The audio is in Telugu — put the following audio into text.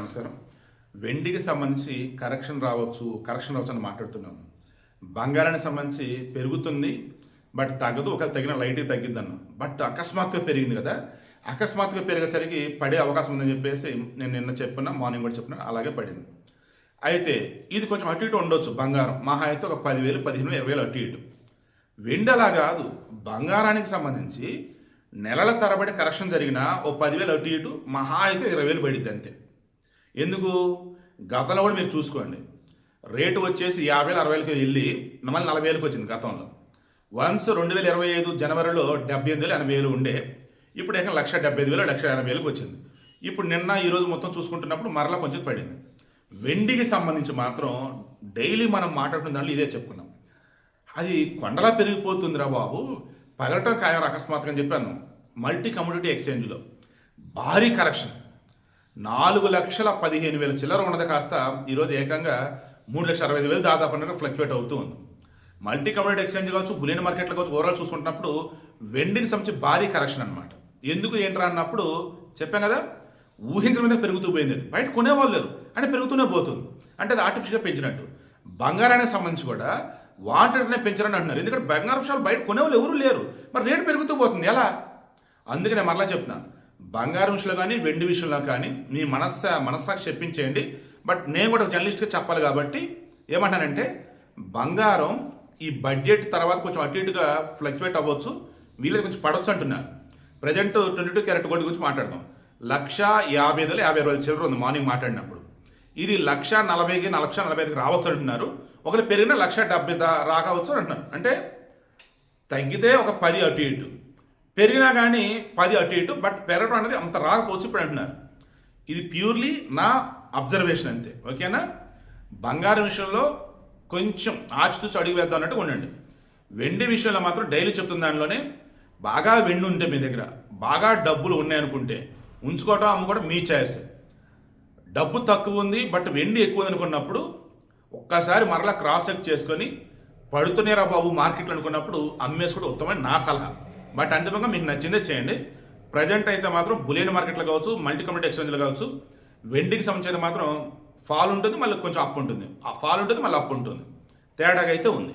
నమస్కారం. వెండికి సంబంధించి కరెక్షన్ రావచ్చు అని మాట్లాడుతున్నాము. బంగారానికి సంబంధించి పెరుగుతుంది, బట్ తగ్గదు. ఒకవేళ తగిన లైట్గా తగ్గిద్దన్న, బట్ అకస్మాత్తుగా పెరిగింది కదా. అకస్మాత్తుగా పెరిగేసరికి పడే అవకాశం ఉందని చెప్పేసి నేను నిన్న చెప్పిన, మార్నింగ్ కూడా చెప్పిన, అలాగే పడింది. అయితే ఇది కొంచెం అటు ఇటు ఉండొచ్చు. బంగారం మహా అయితే ఒక 10,000, 15,000, 20,000 అటు ఇటు. వెండి అలా కాదు. బంగారానికి సంబంధించి నెలల తరబడి కరెక్షన్ జరిగినా ఓ 10,000 అటు ఇటు, మహా అయితే 20,000 పడిద్ది అంతే. ఎందుకు? గతంలో కూడా మీరు చూసుకోండి, రేటు వచ్చేసి 50,000, 60,000కి వెళ్ళి మళ్ళీ 40,000కి వచ్చింది గతంలో. వన్స్ 2025 జనవరిలో 78,000, 80,000 ఉండే, ఇప్పుడు ఏకంగా 1,75,000, 1,80,000కి వచ్చింది. ఇప్పుడు నిన్న ఈరోజు మొత్తం చూసుకుంటున్నప్పుడు మరలా కొంచెం పడింది. వెండికి సంబంధించి మాత్రం డైలీ మనం మాట్లాడుతున్న దాంట్లో ఇదే చెప్పుకున్నాం. అది కొండలా పెరిగిపోతుందిరా బాబు, పగలటం ఖాయం అకస్మాత్తుగా అని చెప్పాను. మల్టీ కమోడిటీ ఎక్స్చేంజ్లో భారీ కరెక్షన్, 4,15,000 చిల్లర ఉన్నది కాస్త ఈరోజు ఏకంగా 3,65,000 దాదాపు అన్నట్టు ఫ్లక్చువేట్ అవుతూ ఉంది. మల్టీ కమోడిటీ ఎక్స్చేంజ్ కావచ్చు, బులియన్ మార్కెట్లో కావచ్చు, ఓవరాల్ చూసుకుంటున్నప్పుడు వెండికి సంబంధించి భారీ కరెక్షన్ అనమాట. ఎందుకు ఏంట్రా అన్నప్పుడు చెప్పాం కదా, ఊహించిన మీద పెరుగుతూ పోయింది. అది బయట కొనేవాళ్ళు లేరు, అంటే పెరుగుతూనే పోతుంది. అంటే అది ఆర్టిఫిషియల్గా పెంచినట్టు. బంగారానికి సంబంధించి కూడా వాంటెడ్గానే పెంచారని అంటున్నారు. ఎందుకంటే బంగారం విషయాలు బయట కొనేవాళ్ళు ఎవరు లేరు, మరి రేటు పెరుగుతూ పోతుంది ఎలా? అందుకనే మరలా చెప్తున్నాను, బంగారం విషయంలో కానీ వెండి విషయంలో కానీ మీ మనస్సాక్షి చెప్పించేయండి. బట్ నేను కూడా జర్నలిస్ట్గా చెప్పాలి కాబట్టి ఏమంటానంటే, బంగారం ఈ బడ్జెట్ తర్వాత కొంచెం అటు ఇటుగా ఫ్లక్చువేట్ అవ్వచ్చు, వీళ్ళకి కొంచెం పడవచ్చు అంటున్నారు. ప్రజెంట్ 22 క్యారెట్ గోల్డ్ గురించి మాట్లాడదాం. 1,50,000, 50,000 చిల్లర ఉంది మార్నింగ్ మాట్లాడినప్పుడు. ఇది 1,40,000కి, 1,45,000కి రావచ్చు అంటున్నారు. ఒకరు పెరిగిన 1,70,000 రాకపోవచ్చు అంటున్నారు. అంటే తగ్గితే ఒక 10 అటు ఇటు, పెరిగినా కానీ 10 అటు ఇటు, బట్ పెరగడం అనేది అంత రాకపోవచ్చు ఇప్పుడు అంటున్నారు. ఇది ప్యూర్లీ నా అబ్జర్వేషన్ అంతే, ఓకేనా? బంగారం విషయంలో కొంచెం ఆచితూచి అడుగు వేద్దాం అన్నట్టు ఉండండి. వెండి విషయంలో మాత్రం డైలీ చెప్తున్న దానిలోనే, బాగా వెండి ఉంటే మీ దగ్గర, బాగా డబ్బులు ఉన్నాయనుకుంటే ఉంచుకోవటం, అమ్ముకోవడం మీ చాయిస్. డబ్బు తక్కువ ఉంది బట్ వెండి ఎక్కువ ఉంది అనుకున్నప్పుడు ఒక్కసారి మరలా క్రాస్ చెక్ చేసుకొని పడుతున్నారా బాబు మార్కెట్లో అనుకున్నప్పుడు అమ్మేసుకోవడం ఉత్తమమైన నా సలహా. బట్ అంతిమంగా మీకు నచ్చిందే చేయండి. ప్రజెంట్ అయితే మాత్రం బులియన్ మార్కెట్లో కావచ్చు, మల్టీ కమోడిటీ ఎక్స్చేంజ్లో కావచ్చు, వెండికి సంబంధించి మాత్రం ఫాల్ ఉంటుంది, మళ్ళీ కొంచెం అప్ ఉంటుంది. ఆ ఫాల్ ఉంటుంది, మళ్ళీ అప్ ఉంటుంది. తేడాగా అయితే ఉంది.